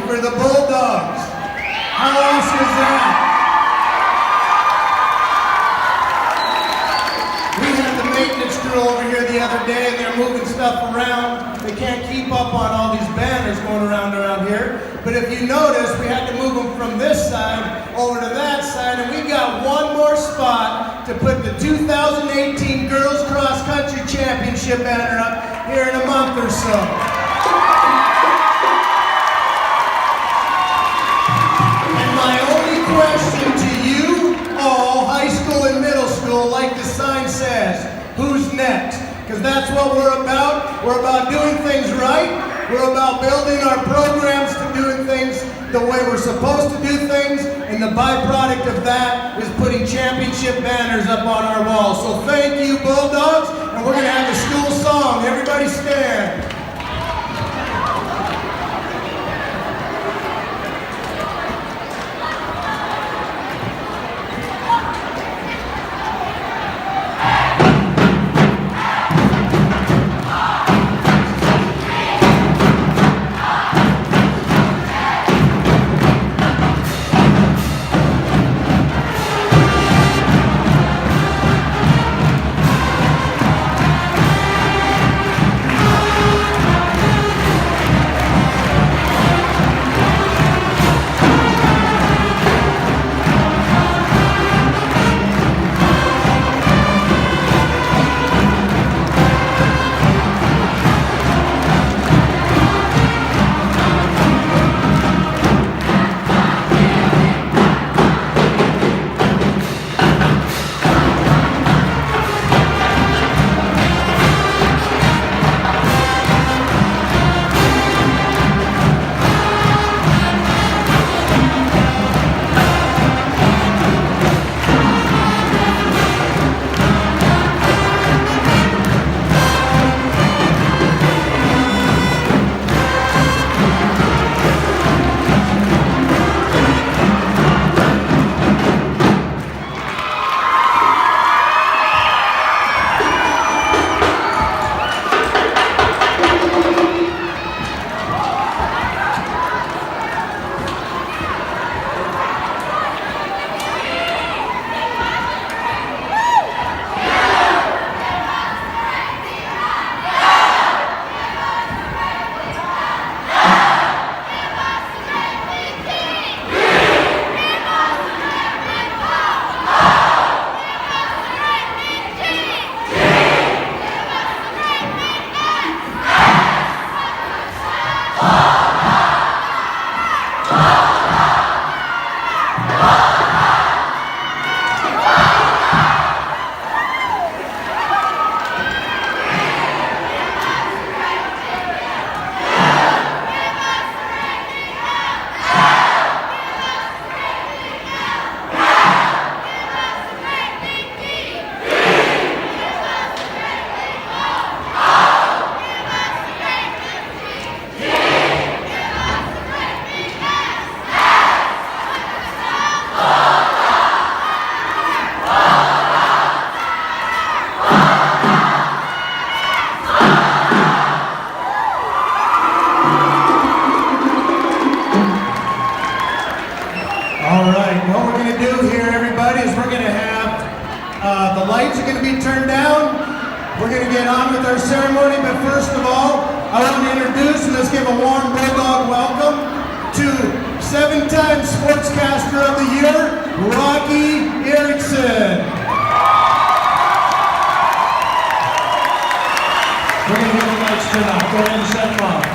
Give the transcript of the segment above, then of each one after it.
for the Bulldogs. How awesome is that? We had the maintenance crew over here the other day, and they're moving stuff around. They can't keep up on all these banners going around here. But if you notice, we had to move them from this side over to that side, and we got one more spot to put the 2018 Girls Cross Country Championship banner up here in a month or so. And my only question to you all, high school and middle school, like the sign says, who's next? Because that's what we're about. We're about doing things right. We're about building our programs to doing things the way we're supposed to do things, and the byproduct of that is putting championship banners up on our walls. So thank you, Bulldogs, and we're going to have a school song. Everybody stand. The lights are going to be turned down. We're going to get on with our ceremony, but first of all, I want to introduce and let's give a warm Bulldog welcome to 7-time Sportscaster of the Year, Rocky Erickson. We're going to get the lights turned off. Go ahead and shut them off.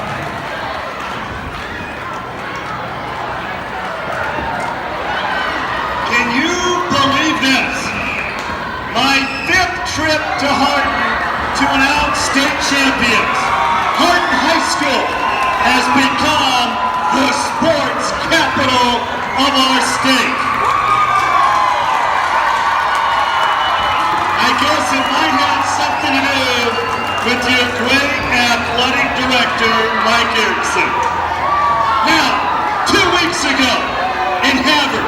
Can you believe this? My 5th trip to Hardin to announce state champions. Hardin High School has become the sports capital of our state. I guess it might have something to do with your great athletic director, Mike Erickson. Now, 2 weeks ago in Havre,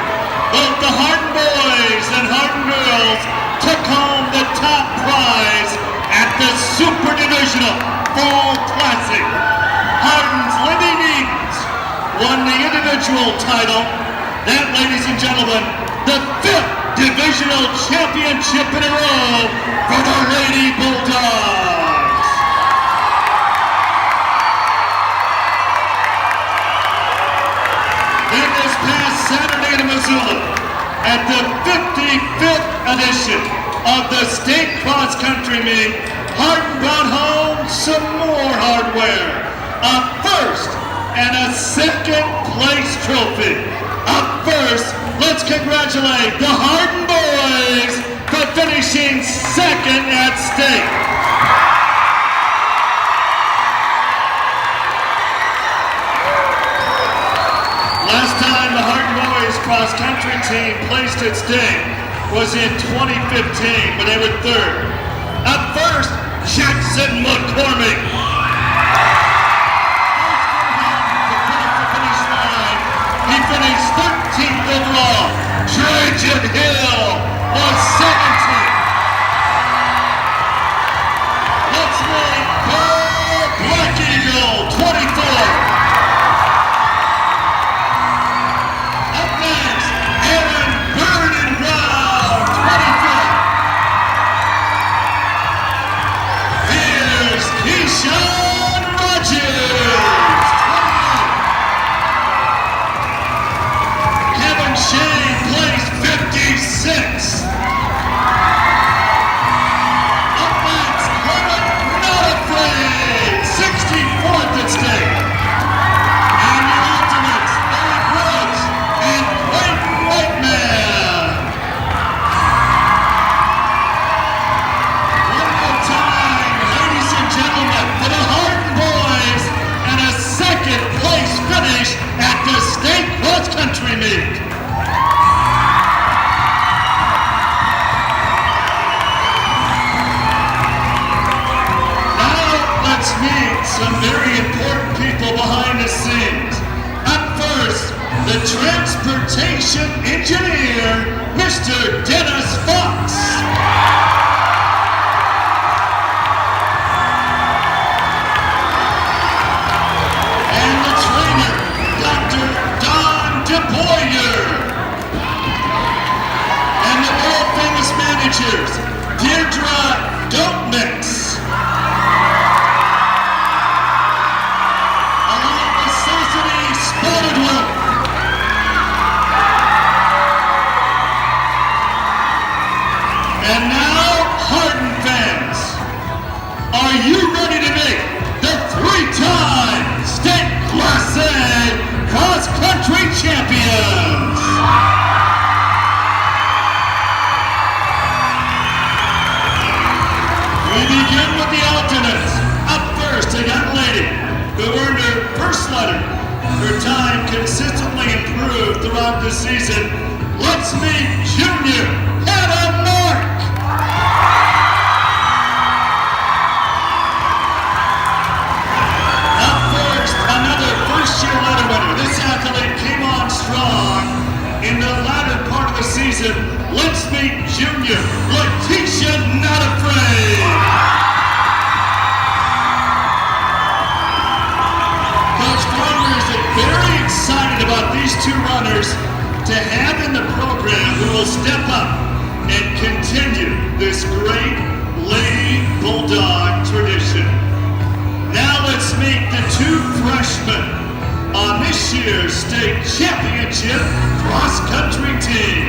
both the Hardin boys and Hardin girls took home the top prize at the Super Divisional Fall Classic. Hardin's Libby Needens won the individual title. That, ladies and gentlemen, the 5th divisional championship in a row for the Lady Bulldogs. Then this past Saturday in Missoula, at the 55th edition of the state cross-country meet, Hardin brought home some more hardware. A first and a second place trophy. Up first, let's congratulate the Hardin boys for finishing second at state. Last time the Hardin boys cross-country team placed at state was in 2015, when they were third. Up first, Jackson McCormick. He finished 13th overall. Trajan Hill was 17th. Let's make Pearl Black Eagle 24th. Up next, Aaron Burden Brown 25th. Here's Keyshawn Rogers. Shane placed 56th. Up next, Herman Not Afraid, 64th at state. And your ultimates, Eric Brooks and Clayton Whiteman. One more time, ladies and gentlemen, for the Hardin boys, and a second place finish at the state cross-country meet. Some very important people behind the scenes. Up first, the transportation engineer, Mr. Dennis Fox. And the trainer, Dr. Don DeBoyer. And the world famous managers, Deirdre Dope-Mix. And now, Hardin fans, are you ready to make the 3-time state Class A cross-country champions? We begin with the alternates. Up first, a young lady who earned her first letter. Her time consistently improved throughout the season. Let's meet Junior Hannah Mark. Up first, another first-year letter winner. This athlete came on strong in the latter part of the season. Let's meet Junior Letitia Not Afraid. Coach Farmer is very excited about these two runners to have in the program who will step up and continue this great Lady Bulldog tradition. Now let's meet the two freshmen on this year's state championship cross-country team.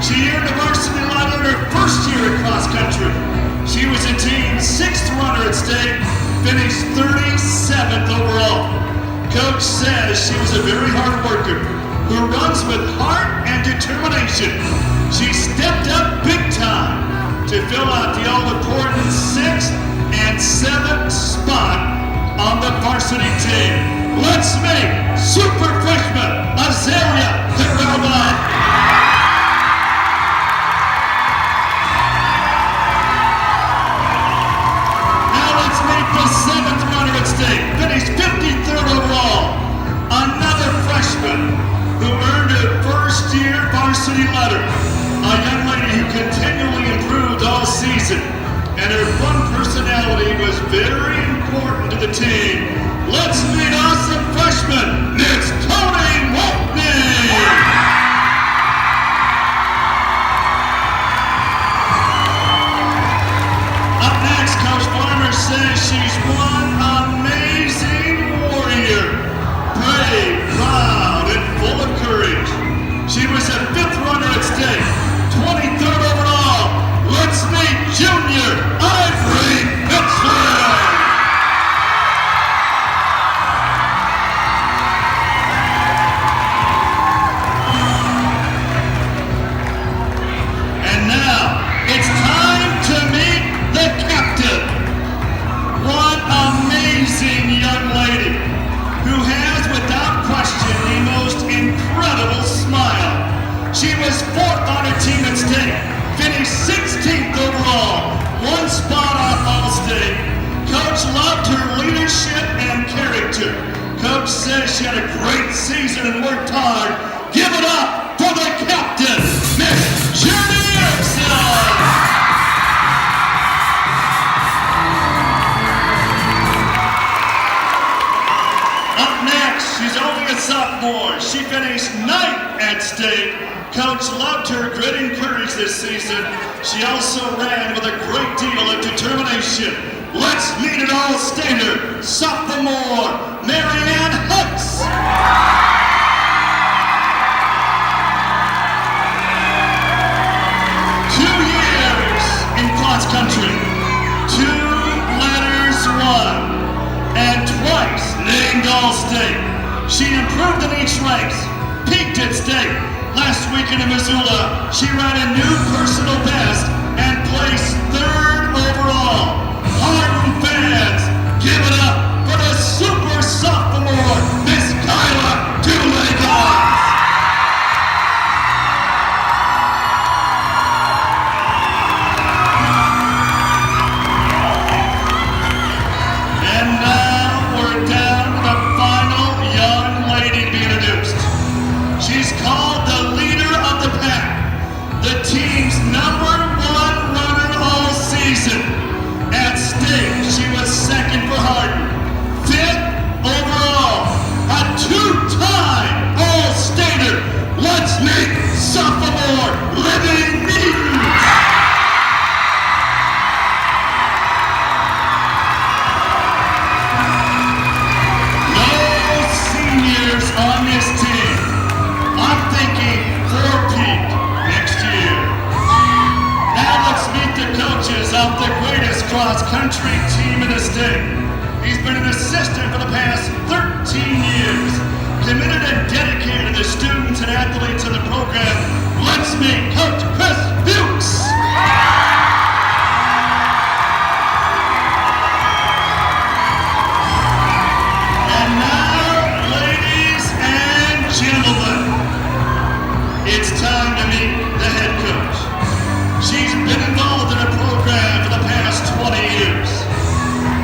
She earned a varsity letter in her first year at cross-country. She was a team 6th runner at state, finished 37th overall. Coach says she was a very hard worker who runs with heart and determination. She stepped up big time to fill out the all-important 6th and 7th spot on the varsity team. Let's meet super freshman Azalea Peralta. Now let's meet the 7th runner at state, finished 53rd overall. Another freshman who earned her first-year varsity letter. A young lady who continually improved all season, and her fun personality was very important to the team let's meet awesome freshman, Miss Tony Waltney. Up next, Coach Farmer says she's one amazing warrior. Brave, proud, and full of courage. She was a 5th runner at state, 23rd overall. Let's meet Junior Ivory Pittsburgh. And now, it's time to meet the captain. One amazing young lady who has, without question, the most incredible smile. She was 4th on her team at state, finished 16th overall, 1 spot off All-State. Coach loved her leadership and character. Coach says she had a great season and worked hard. Give it up for the captain, Miss Jenny Erickson. She's only a sophomore. She finished 9th at state. Coach loved her grit and courage this season. She also ran with a great deal of determination. Let's meet an all-stater, sophomore, Marianne Hutz. 2 years in cross country, 2 letters won, and twice named All-State. She improved in each race, peaked at state. Last weekend in Missoula, she ran a new personal best and placed 3rd overall. Hardin fans, give it up for the super sophomore, Miss Kyla Dulegos. And now we're down to the final young lady to be introduced. She's called the leader of the pack, the team's #1 runner all season. At state, she was 2nd for Hardin, 5th overall, a 2-time All-Stater. Let's meet sophomore Living Needs. No seniors on this team. I'm thinking 4-peat next year. Now let's meet the coaches of the greatest cross-country team in the state. He's been an assistant for the past 13 years, committed and dedicated to students and athletes in the program. Let's meet Coach Chris Fuchs. And now, ladies and gentlemen, it's time to meet the head coach. She's been involved in a program for the past 20 years.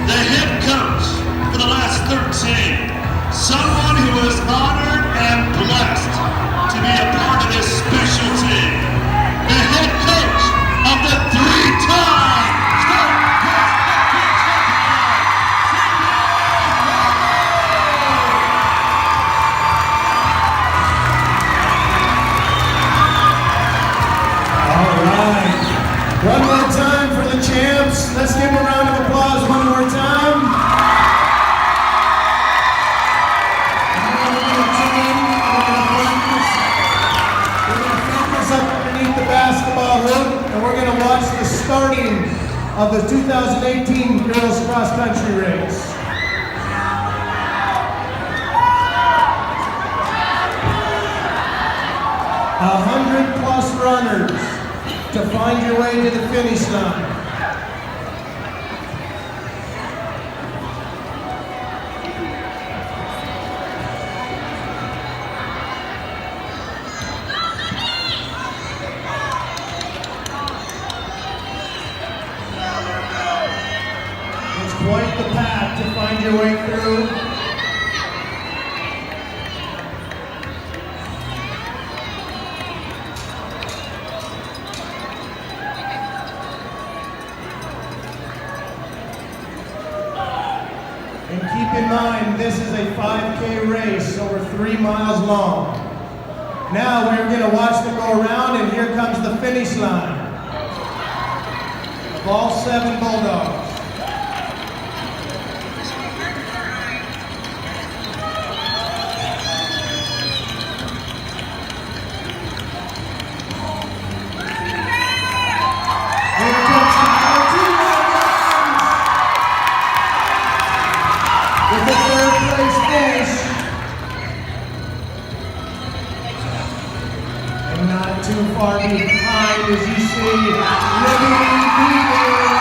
The head coach for the last 13. Someone who is honored and blessed to be a part of this special team. The head coach of the 3-time state cross-country All right. One more time for the champs. Let's give them a round of applause one more time. We're going to focus up underneath the basketball hoop, and we're going to watch the starting of the 2018 girls cross country race. 100+ runners to find your way to the finish line. It's quite the path to find your way through. In Keep in mind, this is a 5K race over 3 miles long. Now we're going to watch them go around, and here comes the finish line of all 7 Bulldogs. With the 3rd place finish. And not too far behind, as you see, Libby Beavers.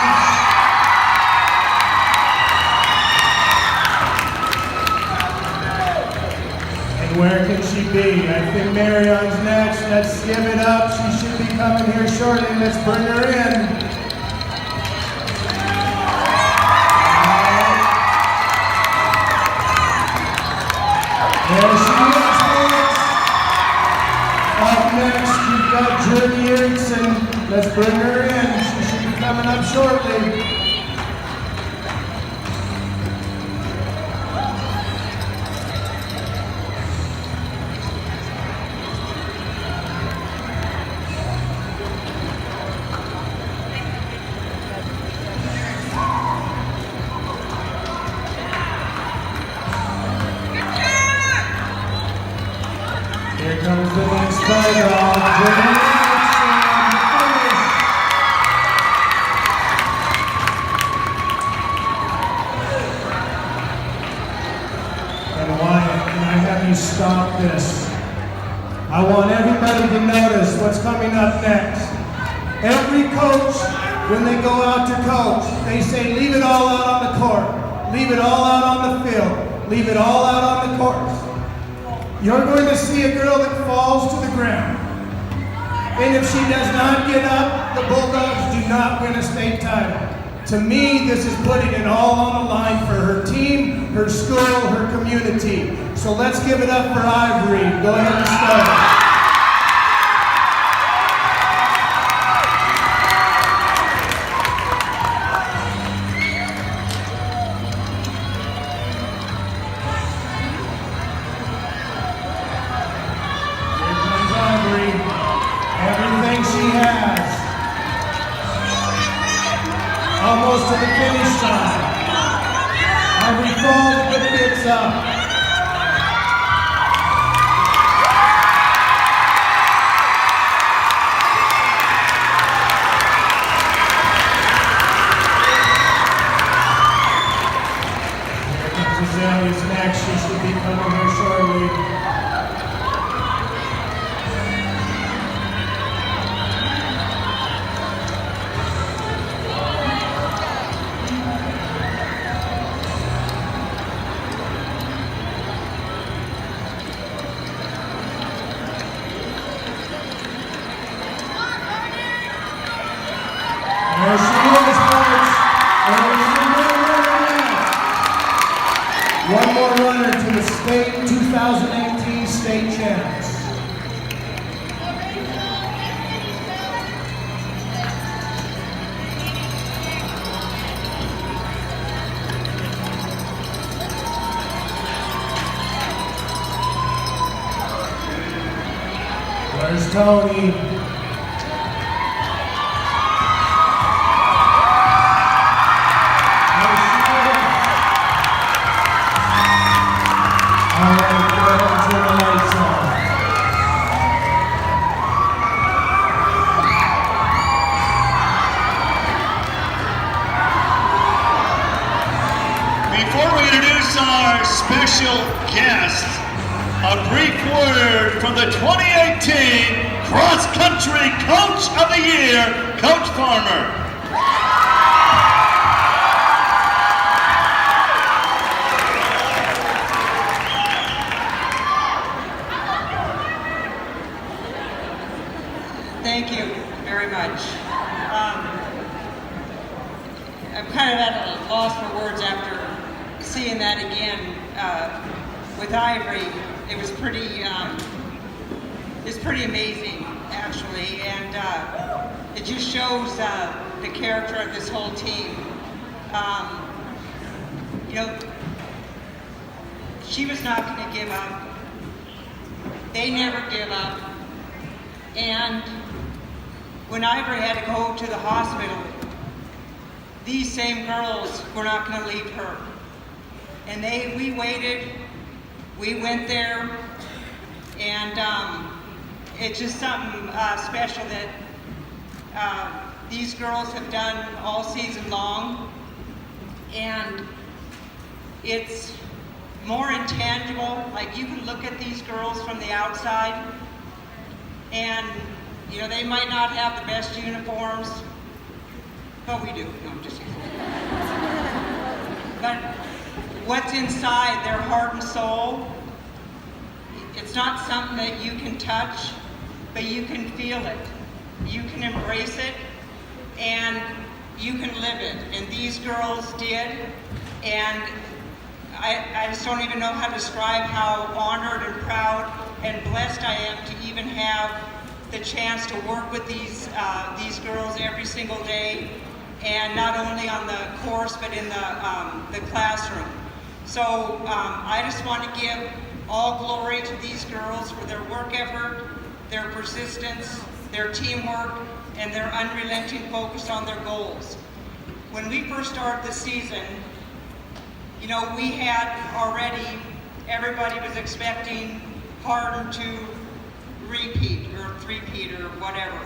And where can she be? I think Marion's next. Let's give it up. She should be coming here shortly. Let's bring her in. There she is, folks. Up next, we've got Judy Erickson. Let's bring her in. She should be coming up shortly. Here comes the next Bulldog, Judy Erickson, finish. And Wyatt, can I have you stop this? I want everybody to notice what's coming up next. Every coach, when they go out to coach, they say, leave it all out on the court. Leave it all out on the field. Leave it all out on the course. You're going to see a girl that falls to the ground. And if she does not get up, the Bulldogs do not win a state title. To me, this is putting it all on the line for her team, her school, her community. So let's give it up for Ivory. Go ahead and start. Everything she has. Almost to the finish line. Ivory falls, but gets up. Here comes Azalea's next. She should be coming here shortly. There she is, folks. One more runner to the state 2018 state champs. Where's Tony? Before we introduce our special guest, a brief word from the 2018 Cross Country Coach of the Year, Coach Farmer. Thank you very much. I'm kind of at a loss for words after seeing that again with Ivory. It was pretty amazing, actually, and it just shows the character of this whole team. You know, she was not going to give up. They never give up. And when Ivory had to go to the hospital, these same girls were not going to leave her. And we waited, we went there, and it's just something special that these girls have done all season long. And it's more intangible. Like, you can look at these girls from the outside, and you know, they might not have the best uniforms, but we do. No, I'm just kidding. But what's inside their heart and soul, it's not something that you can touch, but you can feel it. You can embrace it, and you can live it. And these girls did, and I just don't even know how to describe how honored and proud and blessed I am to even have the chance to work with these girls every single day, and not only on the course but in the classroom. So I just want to give all glory to these girls for their work effort, their persistence, their teamwork, and their unrelenting focus on their goals. When we first started the season, you know, we had already, everybody was expecting Hardin to repeat or three-peat or whatever.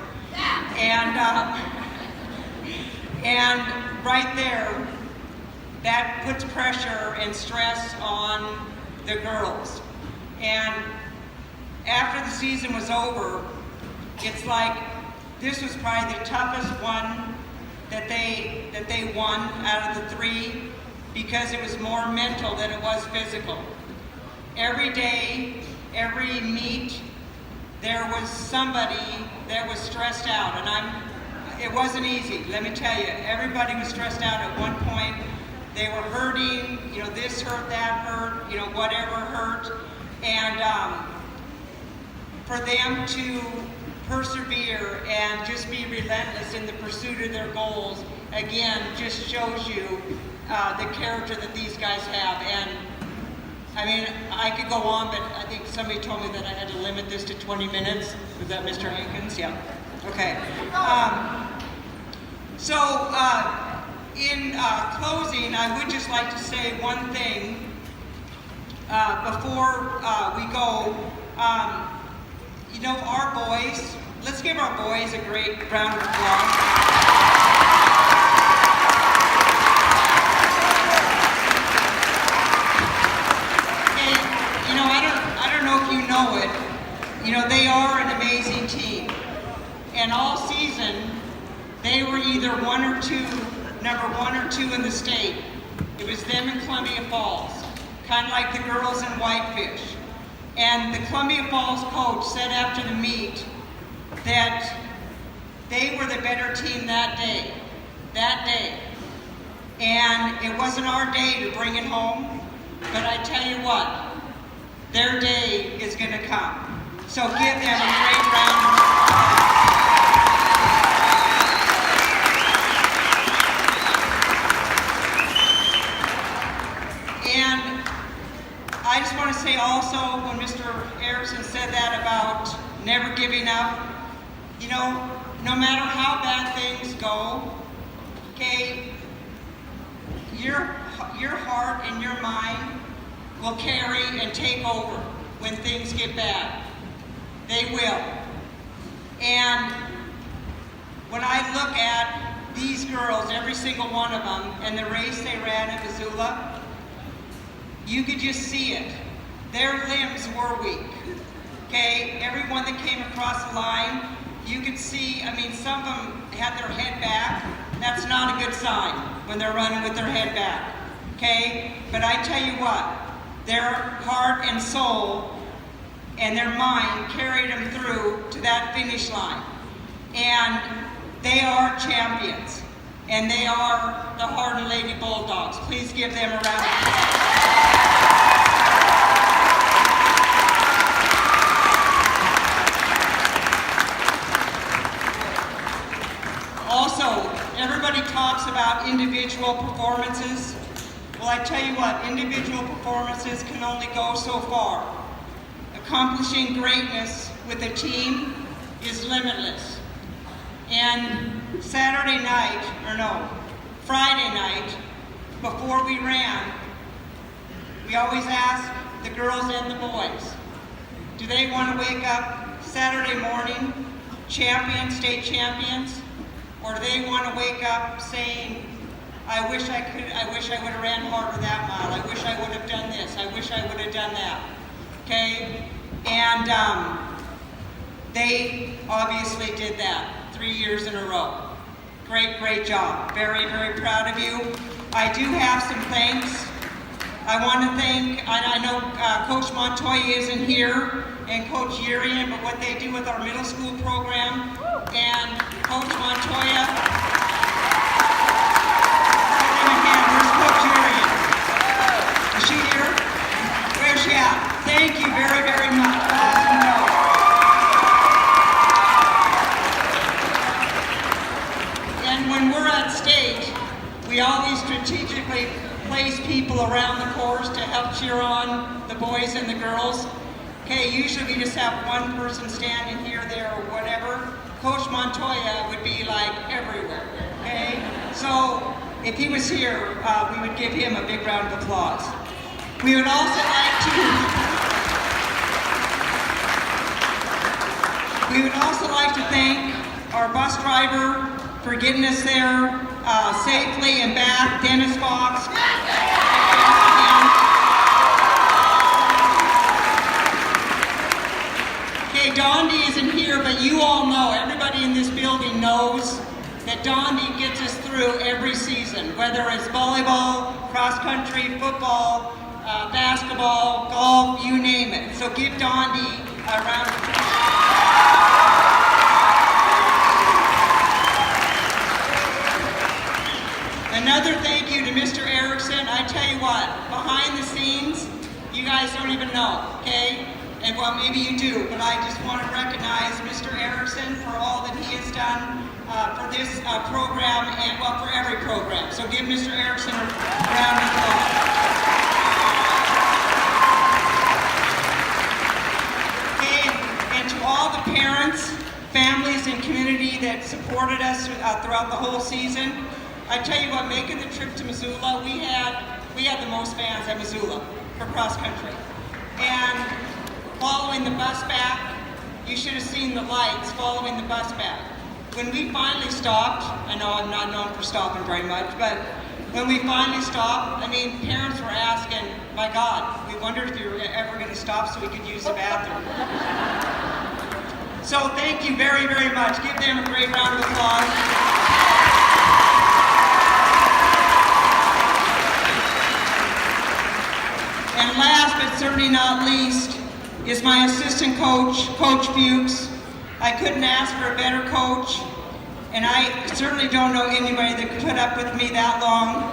And right there, that puts pressure and stress on the girls. And after the season was over, it's like this was probably the toughest one that they won out of the three, because it was more mental than it was physical. Every day, every meet, there was somebody that was stressed out, and it wasn't easy, let me tell you. Everybody was stressed out at one point. They were hurting, you know, this hurt, that hurt, you know, whatever hurt. And for them to persevere and just be relentless in the pursuit of their goals, again, just shows you the character that these guys have. And I mean, I could go on, but I think somebody told me that I had to limit this to 20 minutes. Was that Mr. Hankins? Yeah. Okay. In closing, I would just like to say one thing before we go. You know, our boys, let's give our boys a great round of applause. And, you know, I don't know if you know it, you know, they are an amazing team. And all season, they were either number one or two in the state. It was them in Columbia Falls, kind of like the girls in Whitefish. And the Columbia Falls coach said after the meet that they were the better team that day. And it wasn't our day to bring it home, but I tell you what, their day is going to come. So give them a great round of applause. And I just want to say also, when Mr. Erickson said that about never giving up, you know, no matter how bad things go, okay, your heart and your mind will carry and take over when things get bad. They will. And when I look at these girls, every single one of them, and the race they ran at Missoula, you could just see it. Their limbs were weak. Okay, everyone that came across the line, you could see, I mean, some of them had their head back. That's not a good sign when they're running with their head back. Okay, but I tell you what, their heart and soul and their mind carried them through to that finish line. And they are champions. And they are the Hardin Lady Bulldogs. Please give them a round of applause. Also, everybody talks about individual performances, Well, I tell you what, individual performances can only go so far. Accomplishing greatness with a team is limitless. And Friday night, before we ran, we always ask the girls and the boys, do they want to wake up Saturday morning state champions, or do they want to wake up saying, I wish I would have ran harder that mile, I wish I would have done this, I wish I would have done that, okay? And they obviously did that 3 years in a row. Great, great job. Very, very proud of you. I do have some thanks. I want to thank, I know Coach Montoya isn't here, and Coach Urian, but what they do with our middle school program, and Coach Montoya. Give him a hand. Where's Coach Urian? Is she here? Where's she at? Thank you very, very much. Awesome job. And when we're at state, we always strategically place people around the course to help cheer on the boys and the girls. Okay, usually we just have one person standing here, there, or whatever. Coach Montoya would be like everywhere, okay? So if he was here, we would give him a big round of applause. We would also like to thank our bus driver for getting us there safely and back, Dennis Fox. Okay, Dondi isn't here, but you all know, everybody in this building knows that Dondi gets us through every season, whether it's volleyball, cross country, football, basketball, golf, you name it. So give Dondi a round of applause. Another thank you to Mr. Erickson. I tell you what, behind the scenes, you guys don't even know, okay? And well, maybe you do, but I just want to recognize Mr. Erickson for all that he has done for this program and, well, for every program. So give Mr. Erickson a round of applause. Okay, and to all the parents, families, and community that supported us throughout the whole season, I tell you what, making the trip to Missoula, we had the most fans at Missoula for cross country. And following the bus back, you should have seen the lights following the bus back. When we finally stopped, I know I'm not known for stopping very much, but when we finally stopped, I mean, parents were asking, my God, we wondered if you were ever going to stop so we could use the bathroom. So thank you very, very much. Give them a great round of applause. And last but certainly not least is my assistant coach, Coach Fuchs. I couldn't ask for a better coach, and I certainly don't know anybody that could put up with me that long.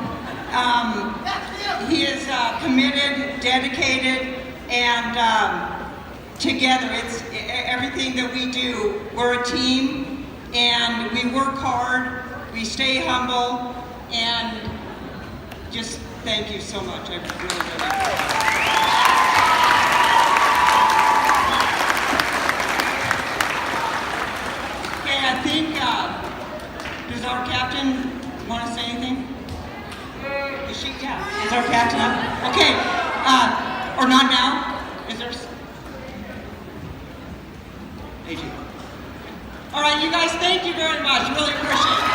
He is committed, dedicated, and together. It's everything that we do. We're a team, and we work hard, we stay humble, and just thank you so much. I really appreciate it. I think, does our captain want to say anything? Is she? Yeah. Is our captain up? Okay. Or not now? Is there? AJ. All right, you guys, thank you very much. Really appreciate it.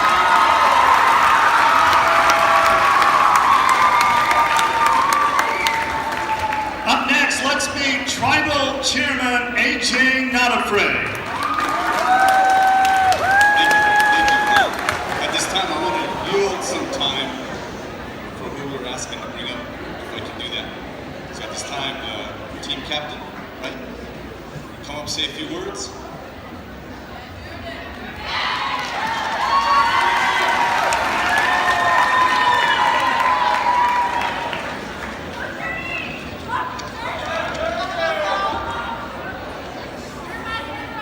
Up next, let's meet Tribal Chairman AJ Not Afraid. Some time for who we're asking to bring up, if I can do that. So at this time, team captain, right? Come up, say a few words.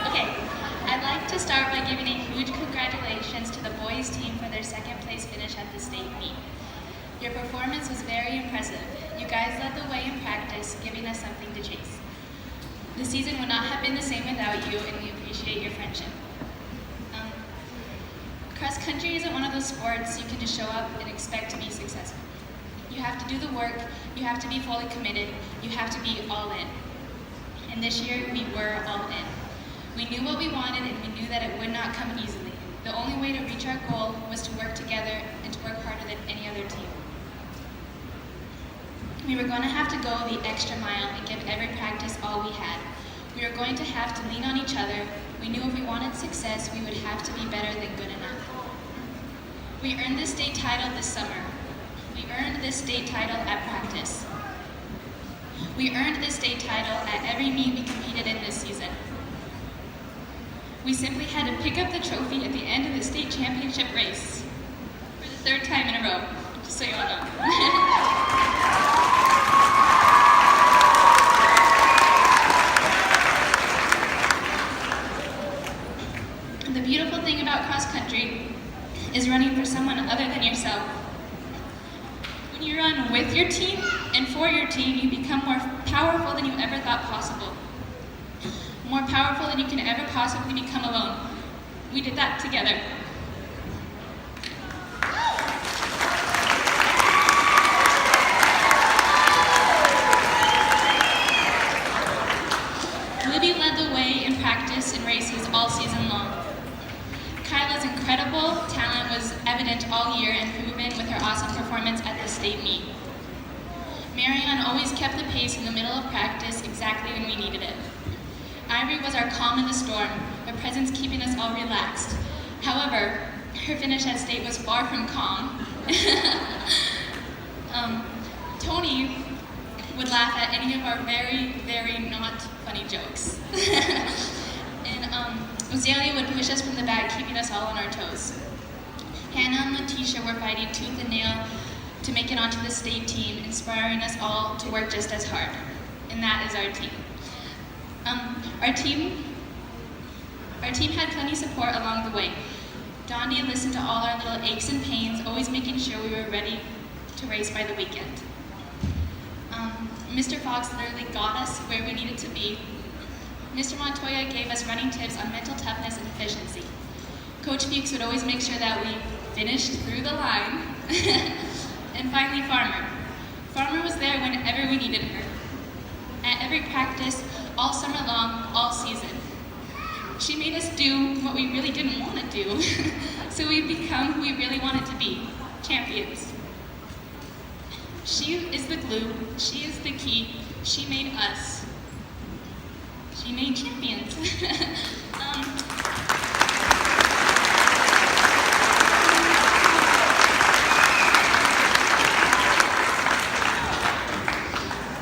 Okay, I'd like to start by giving a huge congratulations to the boys team for their second place finish at the state meet. Your performance was very impressive. You guys led the way in practice, giving us something to chase. The season would not have been the same without you, and we appreciate your friendship. Cross country isn't one of those sports you can just show up and expect to be successful. You have to do the work, you have to be fully committed, you have to be all in. And this year, we were all in. We knew what we wanted, and we knew that it would not come easily. The only way to reach our goal was to work together and to work harder than any other team. We were going to have to go the extra mile and give every practice all we had. We were going to have to lean on each other. We knew if we wanted success, we would have to be better than good enough. We earned this state title this summer. We earned this state title at practice. We earned this state title at every meet we competed in this season. We simply had to pick up the trophy at the end of the state championship race for the third time in a row, just so you all know. The beautiful thing about cross country is running for someone other than yourself. When you run with your team and for your team, you become more powerful than you ever thought possible. More powerful than you can ever possibly become alone. We did that together. Libby led the way in practice and races all season long. Kyla's incredible talent was evident all year and proven with her awesome performance at the state meet. Marianne always kept the pace in the middle of practice exactly when we needed it. Ivory was our calm in the storm, her presence keeping us all relaxed. However, her finish at state was far from calm. Tony would laugh at any of our very, very not funny jokes. And Rosalia would push us from the back, keeping us all on our toes. Hannah and Letitia were fighting tooth and nail to make it onto the state team, inspiring us all to work just as hard. And that is our team. Our team had plenty of support along the way. Dondi listened to all our little aches and pains, always making sure we were ready to race by the weekend. Mr. Fox literally got us where we needed to be. Mr. Montoya gave us running tips on mental toughness and efficiency. Coach Fuchs would always make sure that we finished through the line. And finally, Farmer. Farmer was there whenever we needed her. At every practice, all summer long, all season. She made us do what we really didn't want to do, so we've become who we really wanted to be, champions. She is the glue, she is the key, she made us. She made champions.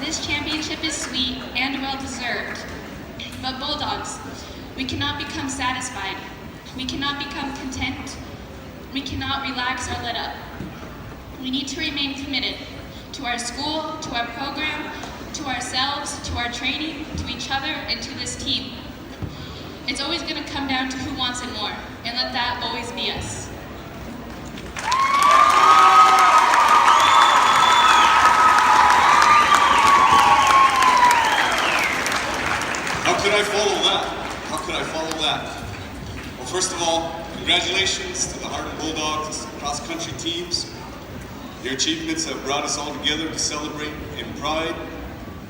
This championship is sweet and well-deserved, but Bulldogs, we cannot become satisfied. We cannot become content. We cannot relax or let up. We need to remain committed to our school, to our program, to ourselves, to our training, to each other, and to this team. It's always going to come down to who wants it more, and let that always be us. How could I follow that? How could I follow that? Well, first of all, congratulations to the Hardin Bulldogs cross-country teams. Your achievements have brought us all together to celebrate in pride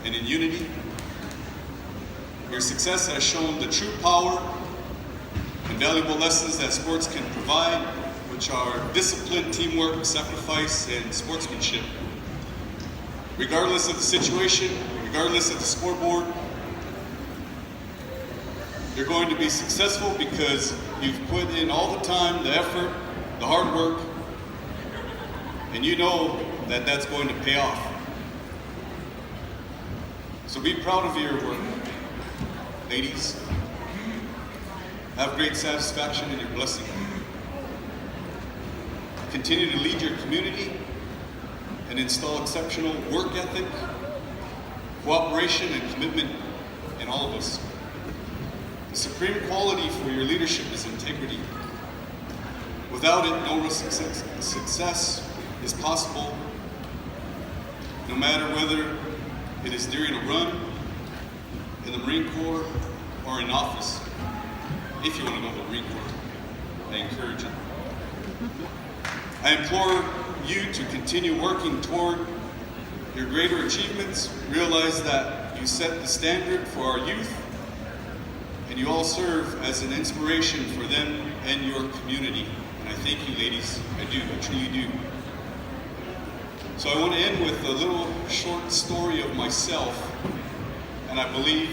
and in unity. Your success has shown the true power and valuable lessons that sports can provide, which are discipline, teamwork, sacrifice, and sportsmanship. Regardless of the situation, regardless of the scoreboard, you're going to be successful because you've put in all the time, the effort, the hard work, and you know that that's going to pay off. So be proud of your work, ladies. Have great satisfaction in your blessing. Continue to lead your community and install exceptional work ethic, cooperation, and commitment in all of us. The supreme quality for your leadership is integrity. Without it, no real success is possible, no matter whether it is during a run, in the Marine Corps, or in office. If you want to go to the Marine Corps, I encourage it. I implore you to continue working toward your greater achievements. Realize that you set the standard for our youth, and you all serve as an inspiration for them and your community. And I thank you, ladies. I do, I truly do. So I want to end with a little short story of myself, and I believe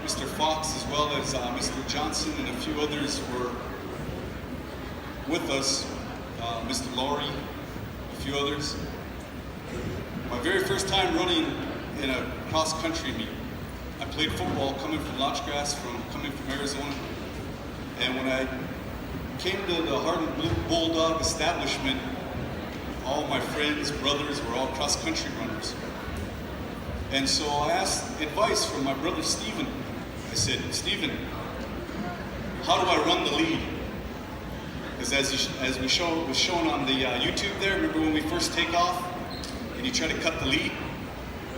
Mr. Fox, as well as Mr. Johnson and a few others were with us, Mr. Laurie, a few others. My very first time running in a cross-country meet. I played football coming from Lodgegrass, coming from Arizona, and when I came to the Hardin Bulldog establishment, all my friends, brothers were all cross-country runners. And so I asked advice from my brother Stephen. I said, Stephen, how do I run the lead? Because as was shown on the YouTube there, remember when we first take off and you try to cut the lead?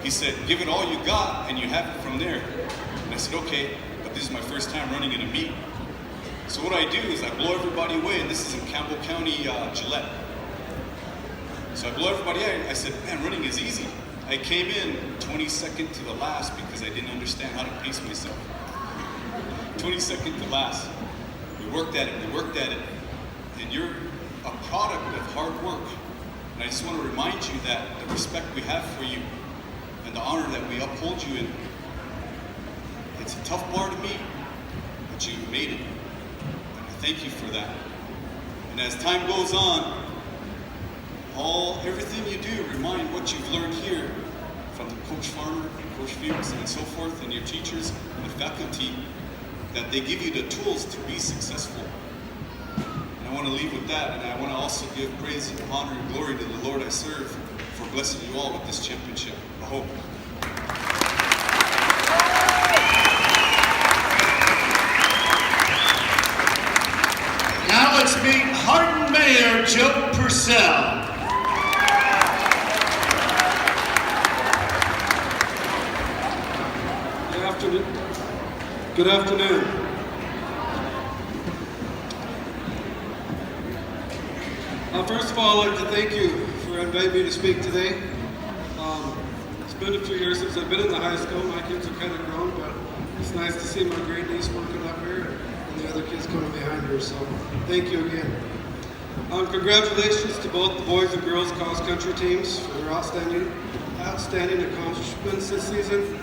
He said, give it all you got and you have it from there. And I said, okay, but this is my first time running in a meet. So what I do is I blow everybody away, and this is in Campbell County, Gillette. So I blow everybody out. I said, man, running is easy. I came in 22nd to the last because I didn't understand how to pace myself. 22nd to last. We worked at it, and you're a product of hard work. And I just want to remind you that the respect we have for you and the honor that we uphold you in, it's a tough bar to meet, but you've made it. And I thank you for that. And as time goes on, everything you do, remind what you've learned here from Coach Farmer, Coach Fuchs, and so forth, and your teachers and the faculty, that they give you the tools to be successful. And I want to leave with that, and I want to also give praise and honor and glory to the Lord I serve for blessing you all with this championship. I hope. Now let's meet Hardin Mayor Joe Purcell. Good afternoon. First of all, I'd like to thank you for inviting me to speak today. It's been a few years since I've been in the high school. My kids are kind of grown, but it's nice to see my great niece working up here and the other kids coming behind her, so thank you again. Congratulations to both the boys and girls cross-country teams for their outstanding accomplishments this season.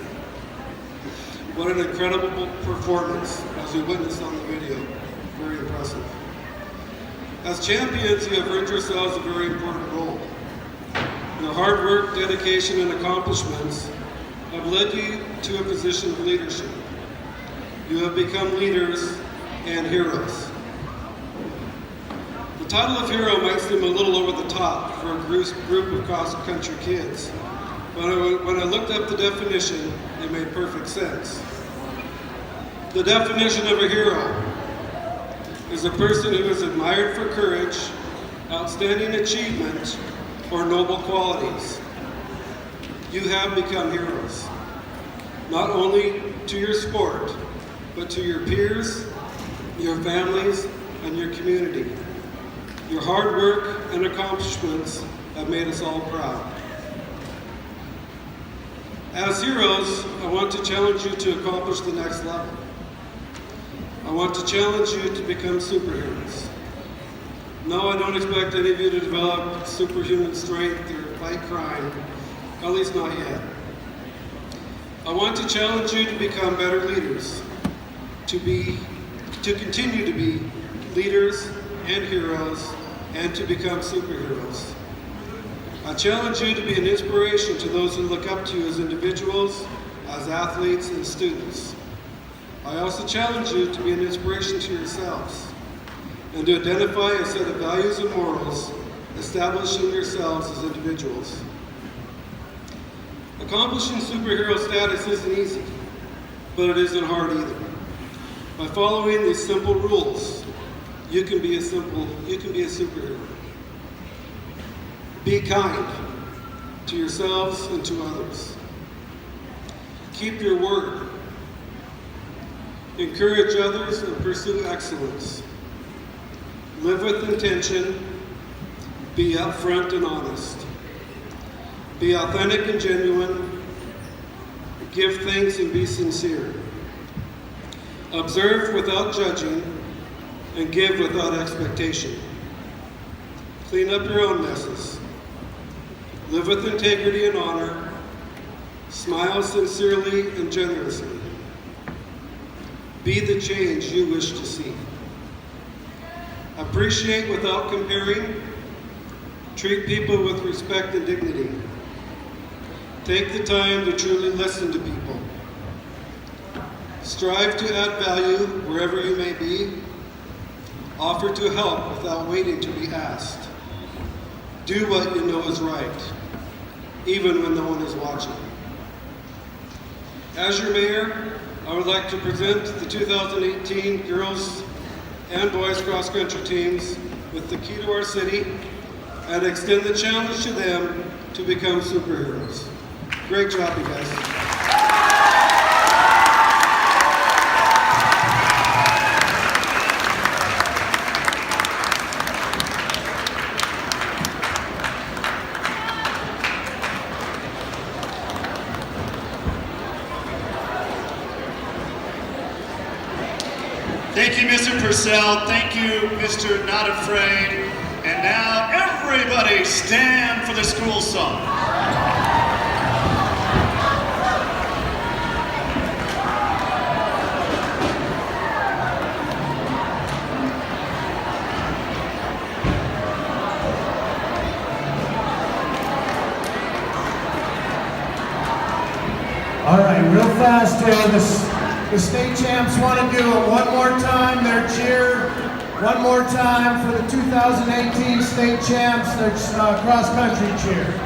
What an incredible performance, as we witnessed on the video. Very impressive. As champions, you have earned yourselves a very important role. Your hard work, dedication, and accomplishments have led you to a position of leadership. You have become leaders and heroes. The title of hero might seem a little over the top for a group of cross-country kids, but when I looked up the definition, it made perfect sense. The definition of a hero is a person who is admired for courage, outstanding achievement, or noble qualities. You have become heroes, not only to your sport, but to your peers, your families, and your community. Your hard work and accomplishments have made us all proud. As heroes, I want to challenge you to accomplish the next level. I want to challenge you to become superheroes. No, I don't expect any of you to develop superhuman strength or fight crime, at least not yet. I want to challenge you to become better leaders, to continue to be leaders and heroes, and to become superheroes. I challenge you to be an inspiration to those who look up to you as individuals, as athletes, and students. I also challenge you to be an inspiration to yourselves and to identify a set of values and morals, establishing yourselves as individuals. Accomplishing superhero status isn't easy, but it isn't hard either. By following these simple rules, you can be a superhero. Be kind. to yourselves and to others. Keep your word. Encourage others and pursue excellence. Live with intention. Be upfront and honest. Be authentic and genuine. Give thanks and be sincere. Observe without judging and give without expectation. Clean up your own messes. Live with integrity and honor. Smile sincerely and generously. Be the change you wish to see. Appreciate without comparing. Treat people with respect and dignity. Take the time to truly listen to people. Strive to add value wherever you may be. Offer to help without waiting to be asked. Do what you know is right, even when no one is watching. As your mayor, I would like to present the 2018 girls and boys cross-country teams with the key to our city and extend the challenge to them to become superheroes. Great job, you guys. Thank you, Mr. Purcell. Thank you, Mr. Not Afraid. And now, everybody stand for the school song. All right, real fast here. The state champs want to do it one more time, their cheer. One more time for the 2018 state champs, their cross-country cheer.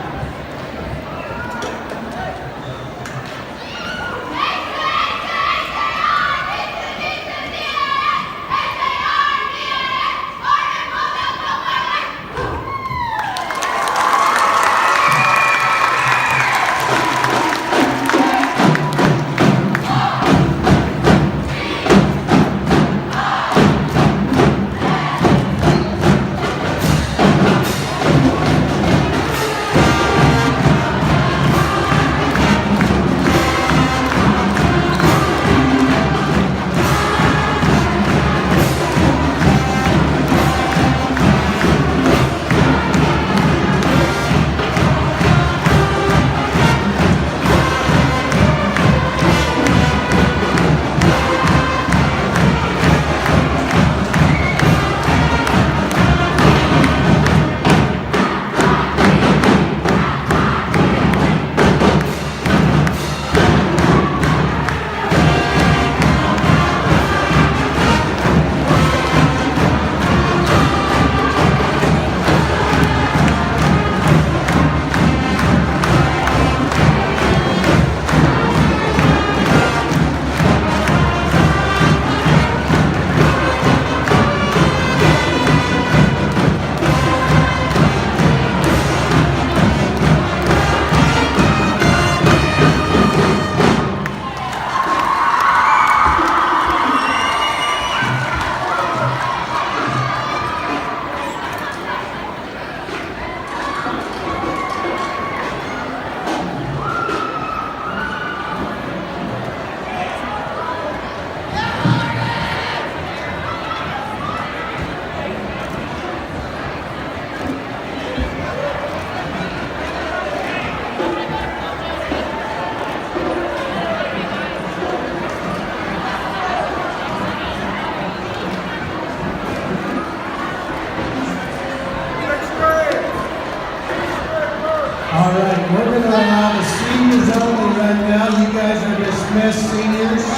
All right, we're going to allow the seniors only right now. You guys are dismissed, seniors.